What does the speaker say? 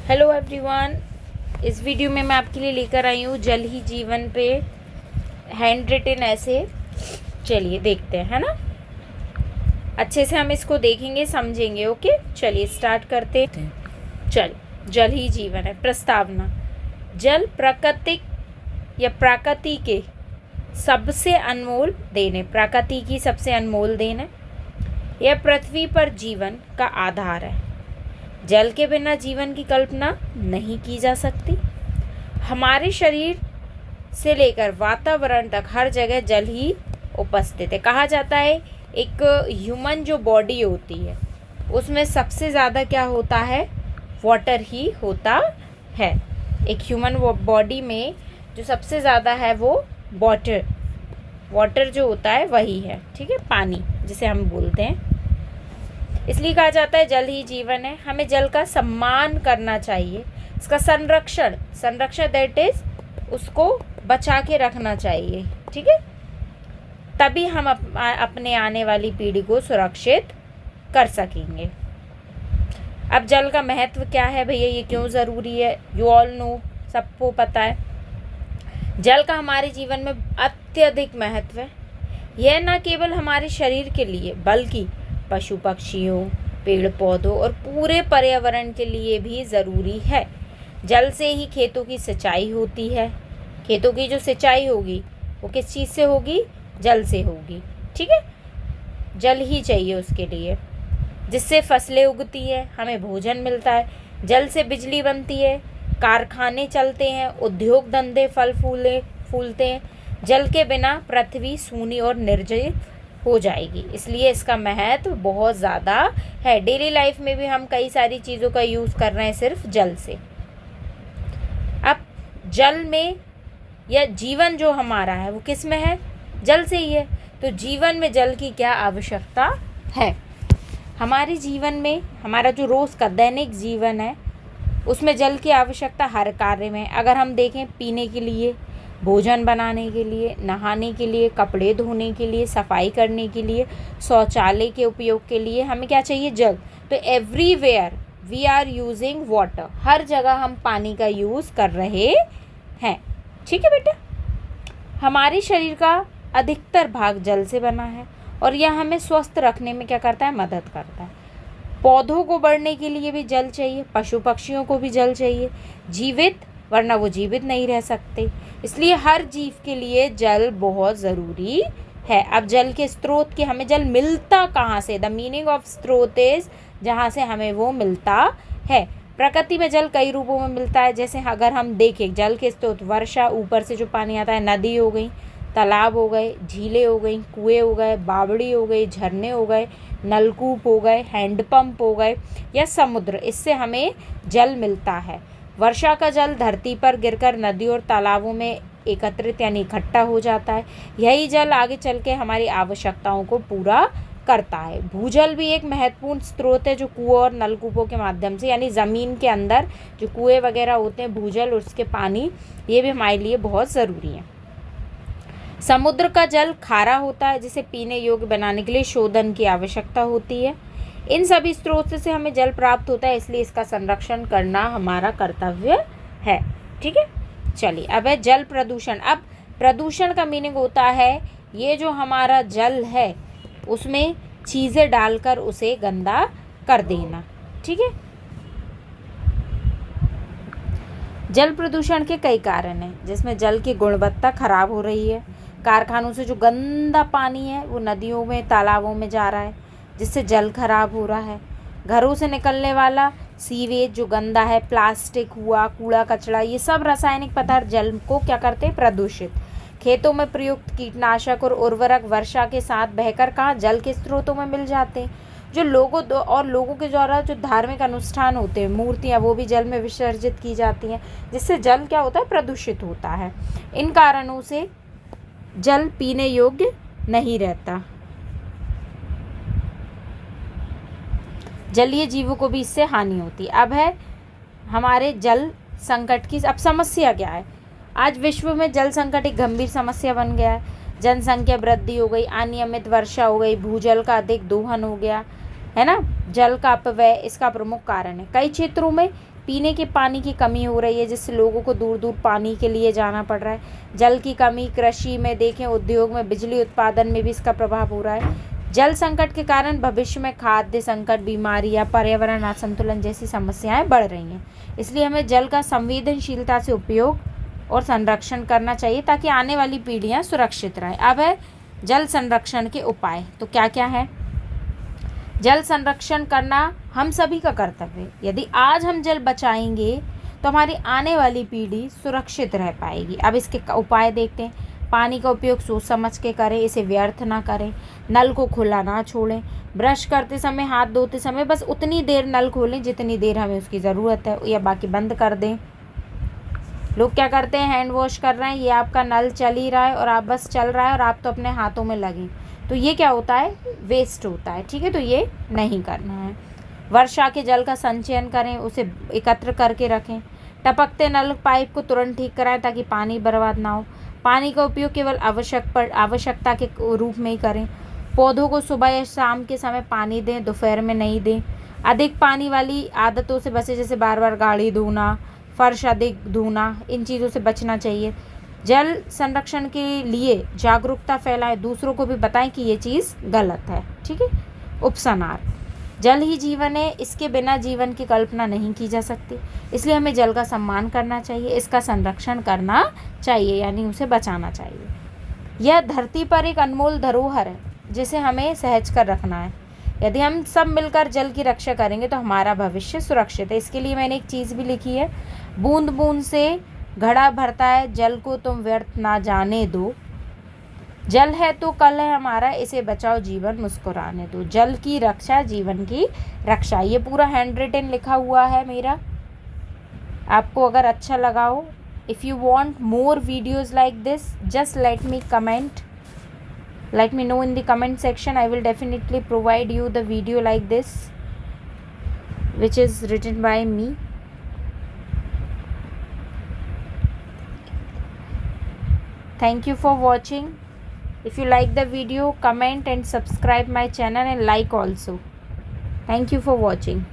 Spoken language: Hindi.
Hello everyone. इस वीडियो में मैं आपके लिए लेकर आई हूँ जल ही जीवन पे हैंड रिटन ऐसे। चलिए देखते हैं, है ना। अच्छे से हम इसको देखेंगे, समझेंगे। ओके, चलिए स्टार्ट करते हैं। चलिए, जल ही जीवन है। प्रस्तावना। जल प्राकृतिक या प्रकृति के सबसे अनमोल देन है। प्रकृति की सबसे अनमोल देन है। यह पृथ्वी पर जीवन का आधार है। जल के बिना जीवन की कल्पना नहीं की जा सकती। हमारे शरीर से लेकर वातावरण तक हर जगह जल ही उपस्थित है। कहा जाता है एक ह्यूमन जो बॉडी होती है उसमें सबसे ज़्यादा क्या होता है, वाटर ही होता है। एक ह्यूमन बॉडी में जो सबसे ज़्यादा है वो वाटर जो होता है वही है। ठीक है, पानी जिसे हम बोलते हैं। इसलिए कहा जाता है जल ही जीवन है। हमें जल का सम्मान करना चाहिए, इसका संरक्षण दैट इज उसको बचा के रखना चाहिए। ठीक है, तभी हम अपने आने वाली पीढ़ी को सुरक्षित कर सकेंगे। अब जल का महत्व क्या है भैया, ये क्यों ज़रूरी है? यू ऑल नो, सबको पता है जल का हमारे जीवन में अत्यधिक महत्व है। यह न केवल हमारे शरीर के लिए बल्कि पशु पक्षियों, पेड़ पौधों और पूरे पर्यावरण के लिए भी ज़रूरी है। जल से ही खेतों की सिंचाई होती है। खेतों की जो सिंचाई होगी वो किस चीज़ से होगी? जल से होगी। ठीक है, जल ही चाहिए उसके लिए, जिससे फसलें उगती है, हमें भोजन मिलता है। जल से बिजली बनती है, कारखाने चलते हैं, उद्योग धंधे फल फूलते हैं। जल के बिना पृथ्वी सूनी और निर्जीव हो जाएगी। इसलिए इसका महत्व बहुत ज़्यादा है। डेली लाइफ में भी हम कई सारी चीज़ों का यूज़ कर रहे हैं सिर्फ जल से। अब जल में या जीवन जो हमारा है वो किस में है? जल से ही है। तो जीवन में जल की क्या आवश्यकता है? हमारे जीवन में, हमारा जो रोज़ का दैनिक जीवन है उसमें जल की आवश्यकता हर कार्य में। अगर हम देखें, पीने के लिए, भोजन बनाने के लिए, नहाने के लिए, कपड़े धोने के लिए, सफाई करने के लिए, शौचालय के उपयोग के लिए हमें क्या चाहिए? जल। तो everywhere we are using water. हर जगह हम पानी का यूज़ कर रहे हैं। ठीक है बेटा, हमारे शरीर का अधिकतर भाग जल से बना है और यह हमें स्वस्थ रखने में क्या करता है? मदद करता है। पौधों को बढ़ने के लिए भी जल चाहिए, पशु पक्षियों को भी जल चाहिए, वरना वो जीवित नहीं रह सकते। इसलिए हर जीव के लिए जल बहुत ज़रूरी है। अब जल के स्रोत की हमें जल मिलता कहाँ से? द मीनिंग ऑफ स्रोत इज जहाँ से हमें वो मिलता है। प्रकृति में जल कई रूपों में मिलता है। जैसे अगर हम देखें जल के स्रोत, वर्षा, ऊपर से जो पानी आता है, नदी हो गई, तालाब हो गए, झीलें हो गई, कुएँ हो गए, बावड़ी हो गई, झरने हो गए, नलकूप हो गए, हैंडपंप हो गए या समुद्र, इससे हमें जल मिलता है। वर्षा का जल धरती पर गिरकर नदियों और तालाबों में एकत्रित यानी इकट्ठा हो जाता है। यही जल आगे चल के हमारी आवश्यकताओं को पूरा करता है। भूजल भी एक महत्वपूर्ण स्रोत है जो कुओं और नलकूपों के माध्यम से, यानी ज़मीन के अंदर जो कुएं वगैरह होते हैं, भूजल और उसके पानी, ये भी हमारे लिए बहुत ज़रूरी है। समुद्र का जल खारा होता है जिसे पीने योग्य बनाने के लिए शोधन की आवश्यकता होती है। इन सभी स्रोत से हमें जल प्राप्त होता है, इसलिए इसका संरक्षण करना हमारा कर्तव्य है। ठीक है, चलिए अब है जल प्रदूषण। अब प्रदूषण का मीनिंग होता है ये जो हमारा जल है उसमें चीज़ें डालकर उसे गंदा कर देना। ठीक है, जल प्रदूषण के कई कारण हैं, जिसमें जल की गुणवत्ता खराब हो रही है। कारखानों से जो गंदा पानी है वो नदियों में, तालाबों में जा रहा है, जिससे जल खराब हो रहा है। घरों से निकलने वाला सीवेज जो गंदा है, प्लास्टिक हुआ, कूड़ा कचरा, ये सब रासायनिक पदार्थ जल को क्या करते हैं? प्रदूषित। खेतों में प्रयुक्त कीटनाशक और उर्वरक वर्षा के साथ बहकर कहाँ? जल के स्रोतों में मिल जाते हैं। जो लोगों के द्वारा जो धार्मिक अनुष्ठान होते हैं, मूर्तियाँ, वो भी जल में विसर्जित की जाती हैं, जिससे जल क्या होता है? प्रदूषित होता है। इन कारणों से जल पीने योग्य नहीं रहता। जलीय जीवों को भी इससे हानि होती है। अब है हमारे जल संकट की। अब समस्या क्या है? आज विश्व में जल संकट एक गंभीर समस्या बन गया है। जनसंख्या वृद्धि हो गई, अनियमित वर्षा हो गई, भूजल का अधिक दोहन हो गया, है ना। जल का अपव्यय इसका प्रमुख कारण है। कई क्षेत्रों में पीने के पानी की कमी हो रही है, जिससे लोगों को दूर दूर पानी के लिए जाना पड़ रहा है। जल की कमी कृषि में देखें, उद्योग में, बिजली उत्पादन में भी इसका प्रभाव हो रहा है। जल संकट के कारण भविष्य में खाद्य संकट, बीमारी या पर्यावरण असंतुलन जैसी समस्याएं बढ़ रही हैं। इसलिए हमें जल का संवेदनशीलता से उपयोग और संरक्षण करना चाहिए ताकि आने वाली पीढ़ियां सुरक्षित रहें। अब है जल संरक्षण के उपाय। तो क्या क्या है? जल संरक्षण करना हम सभी का कर्तव्य है। यदि आज हम जल बचाएंगे तो हमारी आने वाली पीढ़ी सुरक्षित रह पाएगी। अब इसके उपाय देखते हैं। पानी का उपयोग सोच समझ के करें, इसे व्यर्थ ना करें, नल को खुला ना छोड़ें, ब्रश करते समय, हाथ धोते समय बस उतनी देर नल खोलें जितनी देर हमें उसकी ज़रूरत है, या बाकी बंद कर दें। लोग क्या करते हैं, हैंड वॉश कर रहे हैं, ये आपका नल चल ही रहा है और आप बस चल रहा है और आप तो अपने हाथों में लगे, तो ये क्या होता है, वेस्ट होता है। ठीक है, तो ये नहीं करना है। वर्षा के जल का संचयन करें, उसे एकत्र करके रखें। टपकते नल पाइप को तुरंत ठीक कराएं ताकि पानी बर्बाद ना हो। पानी का उपयोग केवल आवश्यकता के रूप में ही करें। पौधों को सुबह या शाम के समय पानी दें, दोपहर में नहीं दें। अधिक पानी वाली आदतों से बचें, जैसे बार बार गाड़ी धोना, फर्श अधिक धोना, इन चीज़ों से बचना चाहिए। जल संरक्षण के लिए जागरूकता फैलाएं, दूसरों को भी बताएं कि ये चीज़ गलत है। ठीक है। उपसंहार, जल ही जीवन है, इसके बिना जीवन की कल्पना नहीं की जा सकती। इसलिए हमें जल का सम्मान करना चाहिए, इसका संरक्षण करना चाहिए, यानी उसे बचाना चाहिए। यह धरती पर एक अनमोल धरोहर है जिसे हमें सहज कर रखना है। यदि हम सब मिलकर जल की रक्षा करेंगे तो हमारा भविष्य सुरक्षित है। इसके लिए मैंने एक चीज़ भी लिखी है, बूंद बूंद से घड़ा भरता है, जल को तुम व्यर्थ ना जाने दो। जल है तो कल है हमारा, इसे बचाओ जीवन मुस्कुराने दो। जल की रक्षा जीवन की रक्षा। ये पूरा हैंड रिटन लिखा हुआ है मेरा। आपको अगर अच्छा लगा हो, if you want more videos like this, just let me comment, let me know in the comment section. I will definitely provide you the video like this which is written by me. Thank you for watching. If you like the video, comment and subscribe my channel and like also. Thank you for watching.